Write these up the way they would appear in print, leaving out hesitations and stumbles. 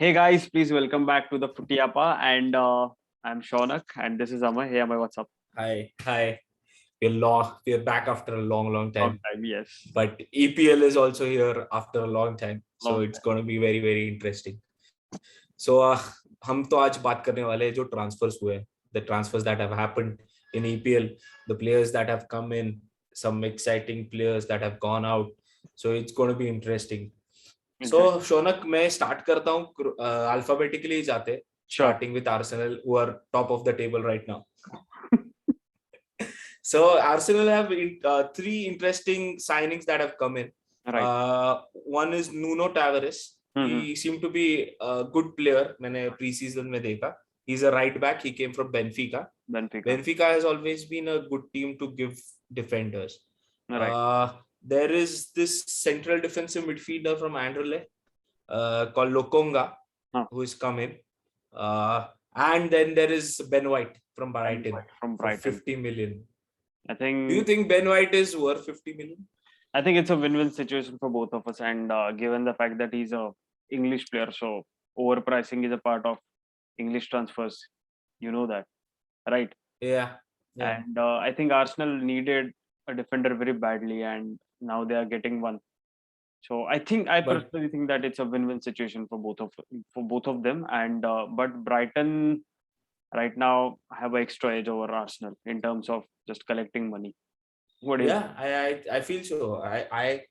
Hey guys, please welcome back to the Futiapa, and I'm Shaunak and this is Amay. Hey Amay, what's up? Hi. We're back after a long Long time. time, yes. But EPL is also here after a long time, so Long it's going to be very interesting. So हम तो आज बात करने वाले हैं जो transfers हुए हैं, the transfers that have happened in EPL, the players that have come in, some exciting players that have gone out. So it's going to be interesting. time. So Exactly. Shaunak मैं स्टार्ट करता हूँ alphabetically जाते, Sure. starting with Arsenal who are top of the table right now. So Arsenal have three interesting signings that have come in. Right. One is Nuno Tavares. Mm-hmm. He seemed to be a good player. मैंने pre-season में देखा. He's a right back. He came from Benfica. Benfica. Benfica has always been a good team to give defenders. Right. There is this central defensive midfielder from Anderlecht called Lokonga, who is coming. And then there is Ben White from Brighton From for Brighton. 50 million. I Do you think think Ben White is worth 50 million? I think it's a win-win situation for both of us, and given the fact that he's a English player, so overpricing is a part of English transfers. You know that, right? Yeah. And I think Arsenal needed a defender very badly, and now they are getting one. So I But personally think that it's a win-win situation for both of them. And but Brighton right now have an extra edge over Arsenal in terms of just collecting money. What do you think? yeah, I feel so. I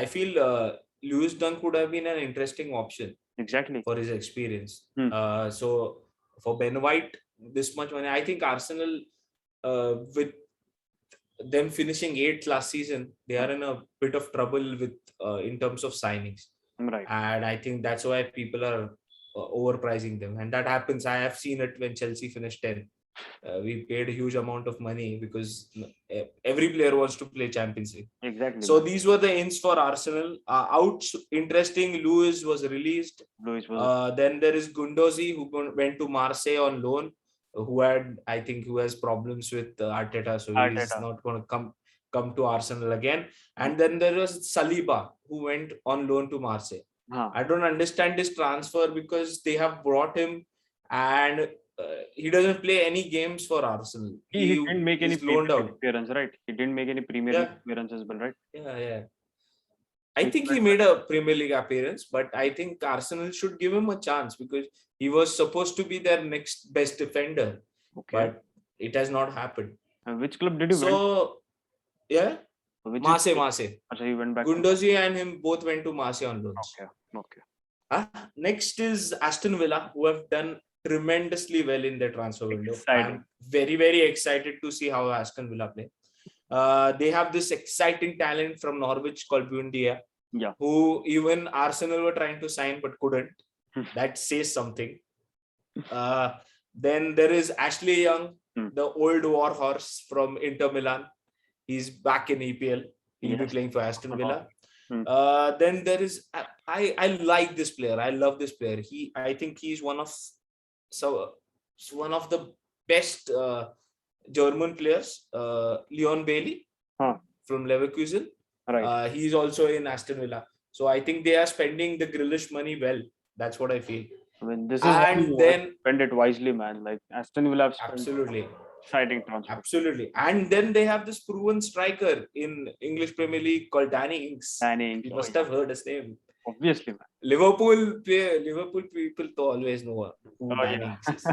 feel Lewis Dunk would have been an interesting option Exactly? for his experience. Hmm. So for Ben White, this much money, I think Arsenal, with them finishing eighth last season, they are in a bit of trouble with in terms of signings, Right. and I think that's why people are overpricing them, and that happens. I have seen it when Chelsea finished 10th. We paid a huge amount of money because every player wants to play Champions League. Exactly, So man. these were the ins for Arsenal. Interesting, Lewis was released. Luis was Then there is Gundozi who went to Marseille on loan, I think who has problems with Arteta, so he's Arteta. not going to come to Arsenal again. And then there was Saliba who went on loan to Marseille. Huh. I don't understand this transfer because they have brought him and he doesn't play any games for Arsenal. He He didn't make any is Premier loaned League out. appearance, right? He didn't make any Premier League Yeah, appearance as well, right? yeah. So I he think he went made a Premier League appearance, but I think Arsenal should give him a chance because he was supposed to be their next best defender, okay. but it has not happened. Which club did he went? So, yeah, Which is Marseille. Achha, he went back to Gundozi and him both went to Marseille on loans. okay. Okay. Next is Aston Villa, who have done tremendously well in their transfer window. Exciting. I'm very excited to see how Aston Villa play. They have this exciting talent from Norwich called Buendia, Yeah. who even Arsenal were trying to sign but couldn't. That says something. Then there is Ashley Young, the old war horse from Inter Milan. He's back in EPL. He'll be playing for Aston Villa. Then there is I like this player. I love this player. I think he's one of the best German players. Leon Bailey from Leverkusen. Right. He's also in Aston Villa. So I think they are spending the Grealish money well. That's what I feel. I mean, this is how And you then spend it wisely, man. Like Aston Villa have spent absolutely. exciting transfer. Absolutely. And then they have this proven striker in English Premier League called Danny Ings. Danny Ings. You must have heard his name. Obviously, man. Liverpool people always know who Danny Ings is.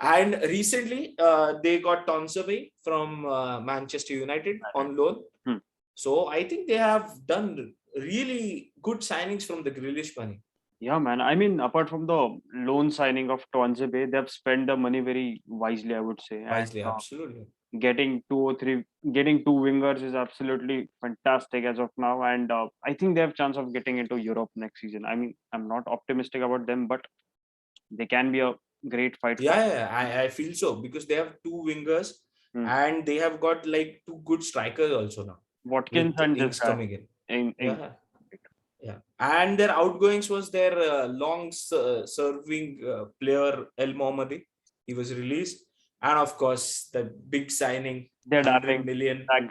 And recently, they got Tonsaway from Manchester United on loan. So I think they have done really good signings from the Grealish money. Yeah, man. I mean, apart from the loan signing of Tuanzebe, they have spent the money very wisely, I would say. Wisely, absolutely. Getting two wingers is absolutely fantastic as of now, and I think they have chance of getting into Europe next season. I mean, I'm not optimistic about them, but they can be a great fight. I feel so because they have two wingers and they have got like two good strikers also now. Watkins and this guy. Coming in. Yeah. And their outgoings was their long serving player El Mohammadi. He was released. And of course, the big signing, their 100 million Jack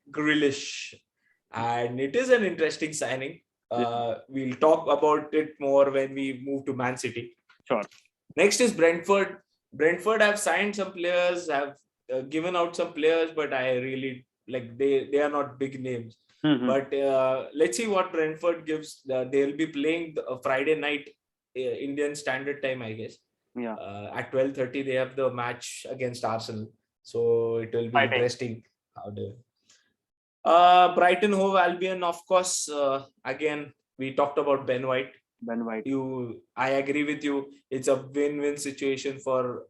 Grealish. And it is an interesting signing. We'll talk about it more when we move to Man City. Sure. Next is Brentford. Brentford have signed some players, have given out some players, but I really like they are not big names. Mhm. But let's see what Brentford gives. They'll be playing Friday night Indian Standard Time, I guess. Yeah. At 12:30 they have the match against Arsenal, so it will be Fighting. interesting how they. Brighton Hove Albion, of course. Again, we talked about Ben White. Ben White. I agree with you. It's a win-win situation for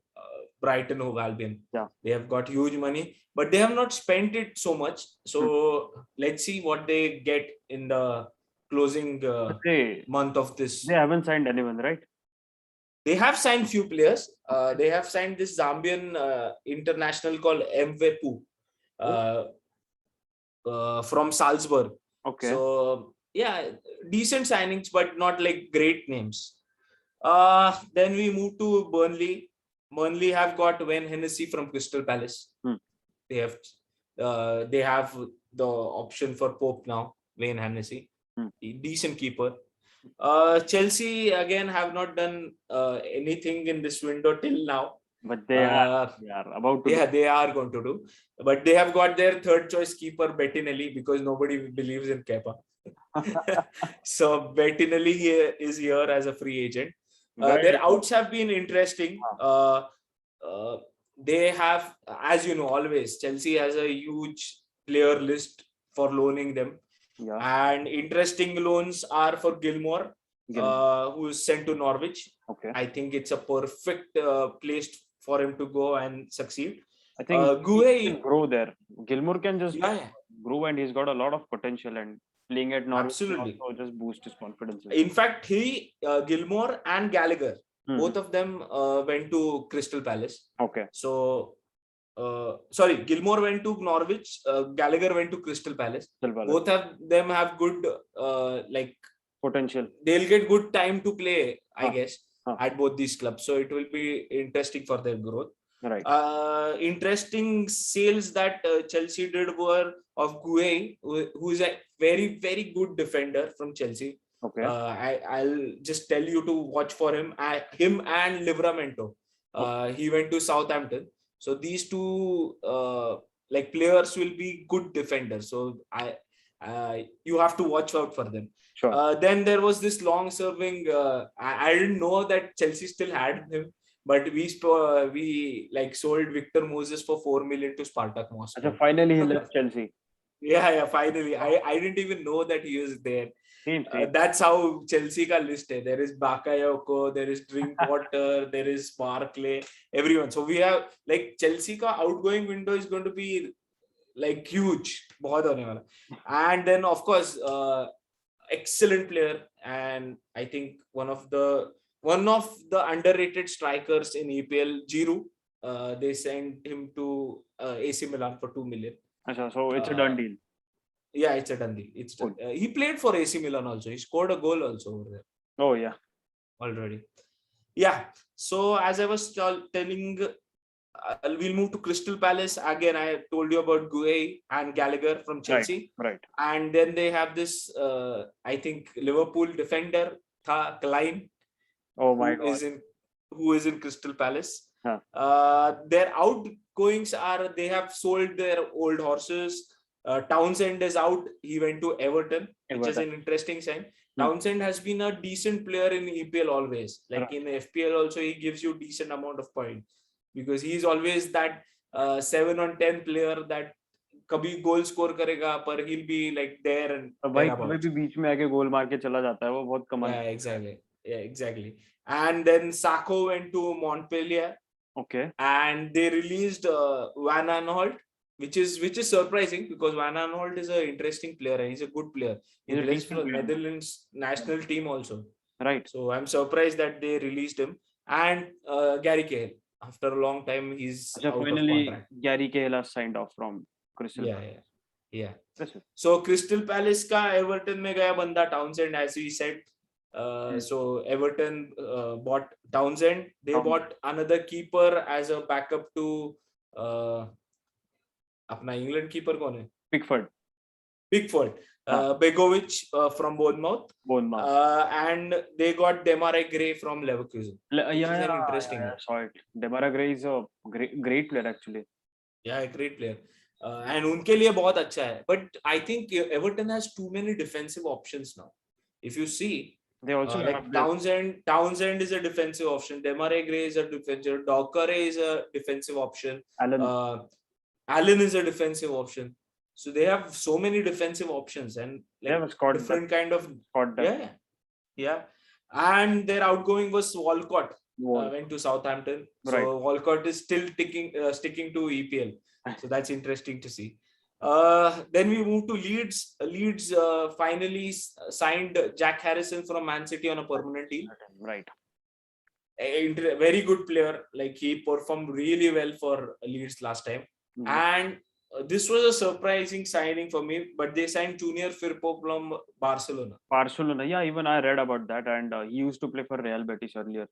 Brighton Hove Albion. Yeah. They have got huge money, but they have not spent it so much. So let's see what they get in the closing month of this. They haven't signed anyone, right? They have signed few players. They have signed this Zambian international called Mwepu from Salzburg. Okay. So yeah, decent signings, but not like great names. Then we move to Burnley. Burnley have got Wayne Hennessy from Crystal Palace. They have the option for Pope now, Wayne Hennessy. Decent keeper. Chelsea again have not done anything in this window till now. But they are about to. Yeah, they are going to do. But they have got their third choice keeper, Bettinelli, because nobody believes in Kepa. So Bettinelli is here as a free agent. Their outs have been interesting. They have, as you know, always Chelsea has a huge player list for loaning them. Yeah. And interesting loans are for Gilmore, who is sent to Norwich. Okay. I think it's a perfect place for him to go and succeed. I think he can grow there. Gilmore can just grow, and he's got a lot of potential, and playing at Norwich also just boost his confidence. In fact, Gilmore and Gallagher, both of them went to Crystal Palace. Okay. So, sorry, Gilmore went to Norwich, Gallagher went to Crystal Palace. Both of them have good potential. They'll get good time to play, I guess, at both these clubs. So it will be interesting for their growth. Right. Interesting sales that Chelsea did were of Gueye, who is a very, very good defender from Chelsea. Okay. I'll just tell you to watch for him. Him and Livramento. He went to Southampton. So these two players will be good defenders. So you have to watch out for them. Sure. Then there was this long-serving. I didn't know that Chelsea still had him. But we sold Victor Moses for 4 million to Spartak Moscow. So finally he left Chelsea. Yeah, finally. I didn't even know that he was there. Same. That's how Chelsea ka list hai. There is Bakayoko, there is Drinkwater, there is Barkley, everyone. So we have Chelsea ka outgoing window is going to be huge. बहुत होने वाला. And then of course excellent player, and I think one of the underrated strikers in EPL, Giroud. They sent him to AC Milan for 2 million. So it's a done deal. Yeah, it's a done deal. It's done. He played for AC Milan also. He scored a goal also over there. Oh yeah, already. Yeah. So as I was telling, we'll move to Crystal Palace again. I told you about Gueye and Gallagher from Chelsea. Right. And then they have this, I think, Liverpool defender, Klein. Oh my God. Who is in Crystal Palace. Their outgoings are, they have sold their old horses. Townsend is out. He went to Everton, which is an interesting sign. Townsend has been a decent player in EPL always. In FPL also, he gives you decent amount of points because he's always that 7 on 10 player that कभी goal score करेगा, पर he'll be there and भाई कभी भी बीच में आके गोल मार के चला जाता है, वो बहुत कमाल है. Yeah, exactly. And then Sako went to Montpellier. Okay. And they released Van Aanholt, which is surprising because Van Aanholt is an interesting player and he's a good player. He plays for the Netherlands national team also. Right. So I'm surprised that they released him. And Gary Cahill, after a long time, he's out finally of contract. Gary Cahill has signed off from Crystal Palace. Yeah. So Crystal Palace ka Everton में गया बंदा Townsend, as we said. So Everton bought Townsend. They bought another keeper as a backup to अपना England keeper कौन है? Pickford. Pickford, Begovic from Bournemouth, and they got Demarai Gray from Leverkusen. Yeah, an interesting I saw it. Demarai Gray is a great player actually. Yeah, a great player. And उनके लिए बहुत अच्छा है. But I think Everton has too many defensive options now. If you see, they also like Townsend is a defensive option. Demarai Gray is a defensive. Doucouré is a defensive option. Allen is a defensive option. So they have so many defensive options and like different kind of yeah. And their outgoing was Walcott. Went to Southampton. So Walcott is still sticking to EPL. So that's interesting to see. Then we move to Leeds. Leeds finally signed Jack Harrison from Man City on a permanent deal. Right. A very good player. Like he performed really well for Leeds last time. And this was a surprising signing for me. But they signed Junior Firpo from Barcelona. Yeah, even I read about that. And he used to play for Real Betis earlier.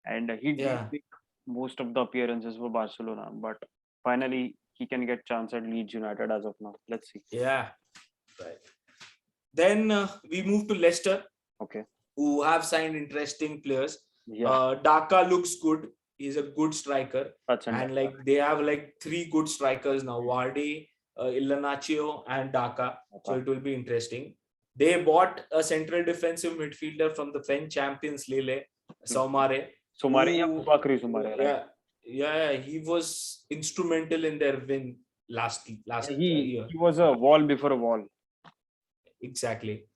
And he did most of the appearances for Barcelona. But finally, he can get chance at Leeds United as of now. Let's see. Yeah, right. Then we move to Leicester. Okay. Who have signed interesting players. Daka looks good. He's a good striker. And like they have like 3 good strikers now. Vardy, Iheanacho and Daka. So it will be interesting. They bought a central defensive midfielder from the French champions Lille, Soumare. Right? Yeah, he was instrumental in their win last year. He was a wall before a wall. Exactly.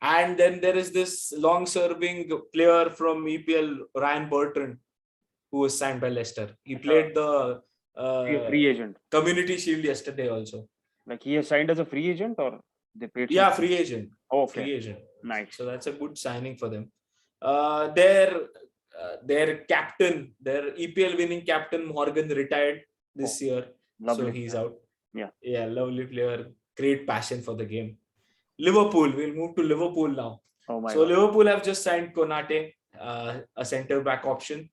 And then there is this long-serving player from EPL, Ryan Bertrand, who was signed by Leicester. He played the free agent Community Shield yesterday also. Like he has signed as a free agent or they paid? Yeah, free agent. Okay. Free agent. Nice. So that's a good signing for them. Their captain, their EPL winning captain Morgan retired this year. Lovely. So he's out. Yeah, lovely player. Great passion for the game. Liverpool. We'll move to Liverpool now. So Liverpool have just signed Konate, a centre back option.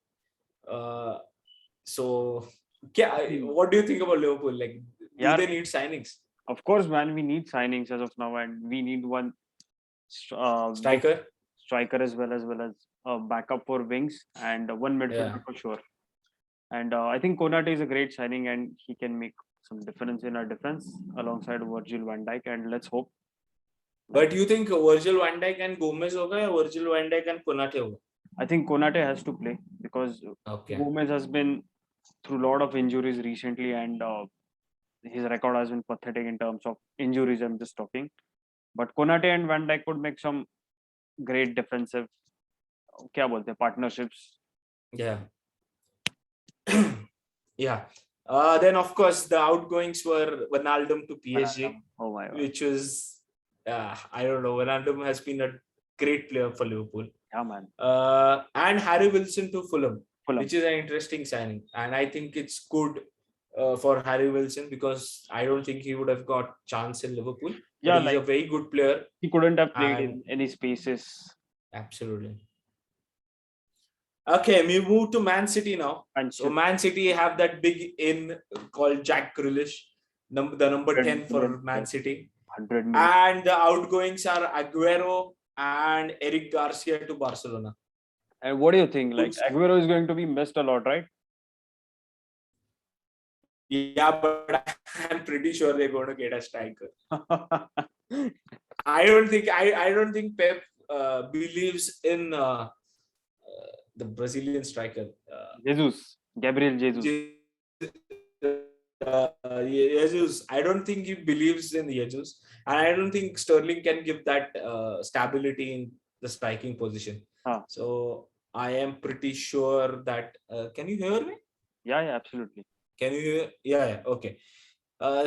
So what do you think about Liverpool? Like, do they need signings? Of course, man. We need signings as of now, and we need one striker as well as backup for wings and one midfielder for sure. And I think Konate is a great signing, and he can make some difference in our defense alongside Virgil van Dijk. And let's hope. But you think Virgil van Dijk and Gomez hoga or Virgil van Dijk and Konate hoga? I think Konate has to play because Gomez has been through a lot of injuries recently, and his record has been pathetic in terms of injuries. I'm just talking, but Konate and Van Dijk could make some great defensive partnerships. Yeah. Yeah. Then of course the outgoings were Wijnaldum to PSG, which was I don't know. Wijnaldum has been a great player for Liverpool. Yeah, man. And Harry Wilson to Fulham, which is an interesting signing, and I think it's good for Harry Wilson because I don't think he would have got chance in Liverpool. Yeah, he's a very good player. He couldn't have played in any spaces. Absolutely. Okay, we move to Man City now. So Man City have that big in called Jack Grealish, the number 10 for Man City. 100 million. And the outgoings are Aguero and Eric Garcia to Barcelona. And what do you think? Like Aguero is going to be missed a lot, right? Yeah, but I'm pretty sure they're going to get a striker. I don't think Pep believes in the Brazilian striker. Gabriel Jesus. Jesus. I don't think he believes in Jesus, and I don't think Sterling can give that stability in the striking position. So I am pretty sure that. Can you hear me? Yeah, absolutely. Can you hear? Yeah. Okay.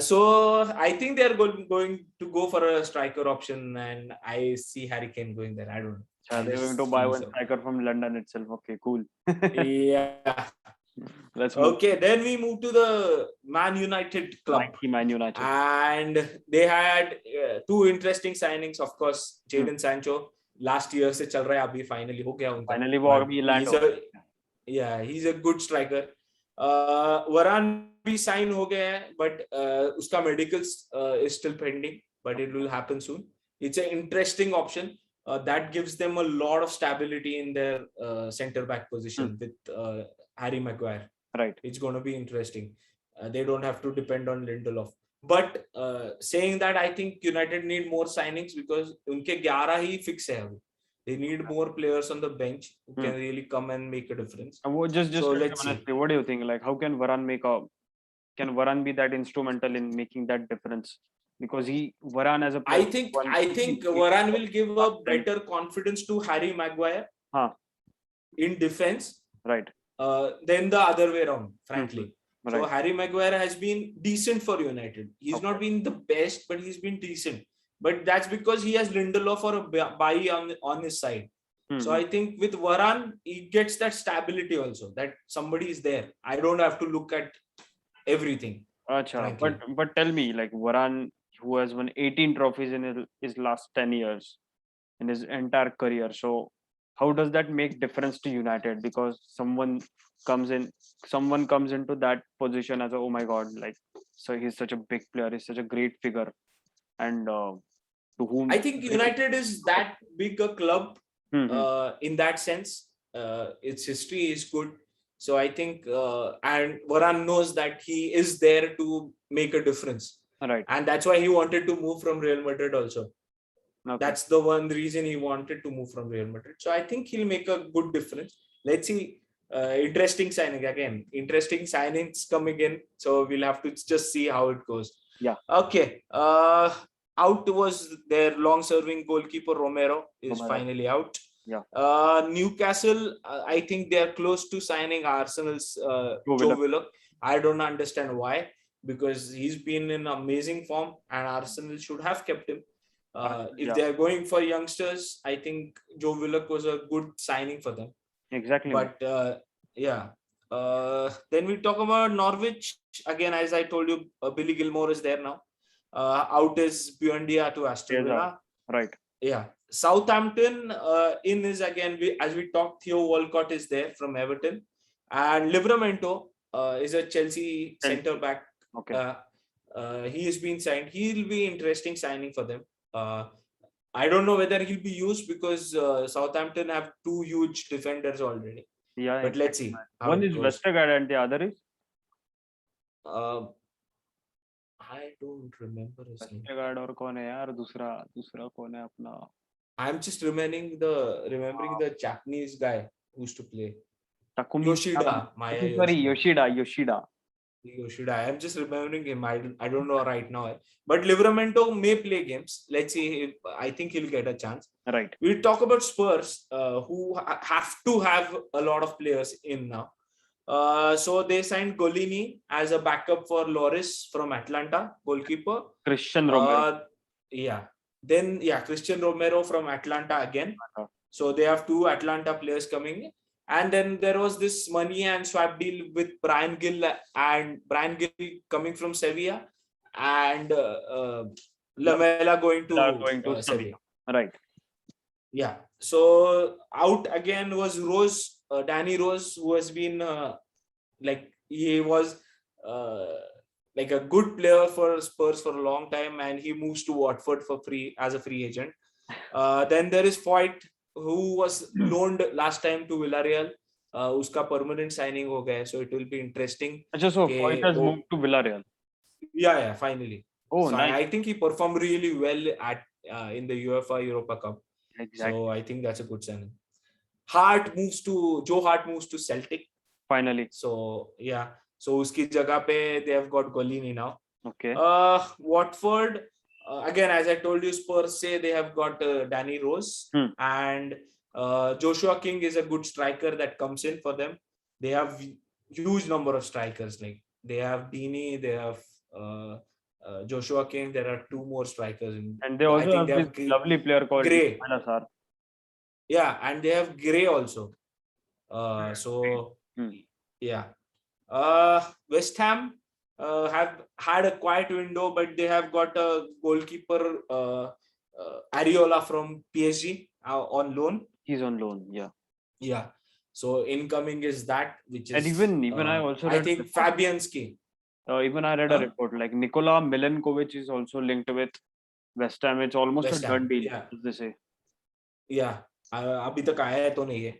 So I think they are going to go for a striker option, and I see Harry Kane going there. I don't know. They're going to buy one striker from London itself. Okay, cool. Yeah. Let's move. Okay, then we move to the Man United club. Man United. And they had 2 interesting signings, of course. Jadon Sancho last year se chal raha hai, abhi finally ho gaya unka. Finally वो अभी land. He's a good striker. Varane भी sign हो गया है, but उसका medicals is still pending. but it will happen soon. It's an interesting option. That gives them a lot of stability in their center back position with Harry Maguire. Right. It's going to be interesting. They don't have to depend on Lindelof. But saying that, I think United need more signings because उनके 11 ही fix है अभी. They need more players on the bench who can really come and make a difference. Just So let's see. honestly, what do you think? Like, how can can Varane be that instrumental in making that difference? Because Varane as a player, I think Varane will give a better confidence to Harry Maguire in defense, right? Than the other way around, frankly. Right. So Harry Maguire has been decent for United. He's not been the best, but he's been decent. But that's because he has Lindelof or a Bailly on his side. So I think with Varane, he gets that stability also, that somebody is there. I don't have to look at everything. Achha, but tell me, like Varane, who has won 18 trophies in his last 10 years, in his entire career. So how does that make difference to United? Because someone comes into that position as oh my god, like, so he's such a big player, he's such a great figure, and to whom I think United is that big a club in that sense. Its history is good. So I think, and Varane knows that he is there to make a difference. Right. And that's why he wanted to move from Real Madrid also. Okay. That's the one reason he wanted to move from Real Madrid. So I think he'll make a good difference. Let's see. Interesting signing again. Interesting signings coming in. So we'll have to just see how it goes. Yeah. Okay. Out was their long-serving goalkeeper Romero is finally out. Yeah. Newcastle, I think they are close to signing Arsenal's Joe Willock. I don't understand why, because he's been in amazing form and Arsenal should have kept him. If they are going for youngsters, I think Joe Willock was a good signing for them. Exactly. But then we talk about Norwich. Again, as I told you, Billy Gilmore is there now. Out is Buendia to Aston Villa. Right. Yeah. Southampton in is again, as we talked, Theo Walcott is there from Everton. And Livramento is a Chelsea centre back. Okay. He has been signed. He'll be interesting signing for them. I don't know whether he'll be used because Southampton have two huge defenders already. Yeah. But let's see. One is Vestergaard and the other is? I don't remember his name. Vestergaard or कौन है यार? दूसरा कौन है अपना? I'm just remembering the Japanese guy who used to play. Takumi Yoshida. Yoshida. I'm just remembering him. I don't know right now. But Livramento may play games. Let's see. I think he'll get a chance. Right. We'll talk about Spurs, who have to have a lot of players in now. So they signed Golini as a backup for Loris from Atlanta, goalkeeper. Christian Romero. Then Christian Romero from Atlanta again. So they have two Atlanta players coming in. And then there was this money and swap deal with Brian Gill coming from Sevilla and Lamela going to Sevilla. Right. Yeah. So out again was Rose, Danny Rose, who has been he was like a good player for Spurs for a long time, and he moves to Watford for free as a free agent. Then there is Foyt, who was loaned last time to Villarreal. Uska permanent signing ho gaya, so it will be interesting. So Foyt has moved to Villarreal. Yeah, finally. Oh, so nice. I think he performed really well at in the UEFA Europa Cup. Exactly. So I think that's a good signing. Joe Hart moves to Celtic. Finally. So yeah. So uski jagah pe they have got Golini now. Okay. Watford, again, as I told you, Spurs say they have got Danny Rose and Joshua King is a good striker that comes in for them. They have huge number of strikers. Like they have Dini, they have Joshua King. There are two more strikers. And they also have this lovely player called Gray. Manasar. Yeah, and they have Gray also. Yeah. West Ham have had a quiet window, but they have got a goalkeeper, Areola from PSG on loan. He's on loan, yeah. Yeah. So incoming is that, which is... And even I also read... I think Fabianski. Even I read a report, like Nikola Milenkovic is also linked with West Ham, it's almost West a Ham, done deal, yeah. as they say. Yeah, अभी तक आया तो नहीं है.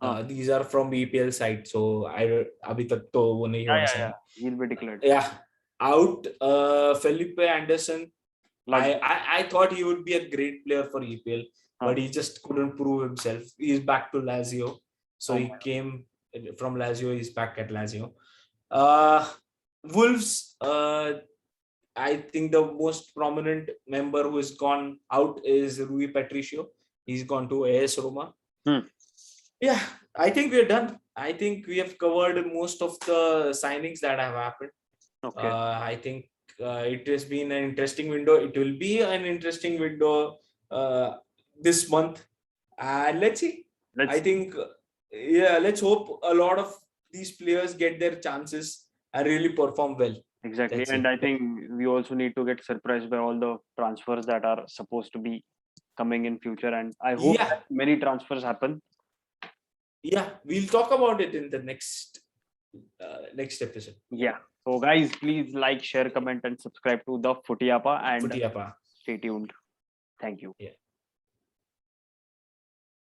हाँ. These are from EPL side, so अभी तक तो वो नहीं हुआ Yeah. sign. He'll be declared. Yeah, out. Felipe Anderson. Like, I thought he would be a great player for EPL, Huh. but he just couldn't prove himself. He's back to Lazio, so Oh he my came from Lazio. He's back at Lazio. Wolves. I think the most prominent member who has gone out is Rui Patricio. He's gone to AS Roma. Yeah, I think we're done. I think we have covered most of the signings that have happened. Okay. I think it has been an interesting window. It will be an interesting window this month. And let's see. I think, let's hope a lot of these players get their chances and really perform well. Exactly. Let's And see. I think we also need to get surprised by all the transfers that are supposed to be coming in future. And I hope Yeah. that many transfers happen. Yeah, we'll talk about it in the next episode. Yeah. So guys, please like, share, comment, and subscribe to the Footy Appa and Footy Appa. stay tuned. Thank you. Yeah.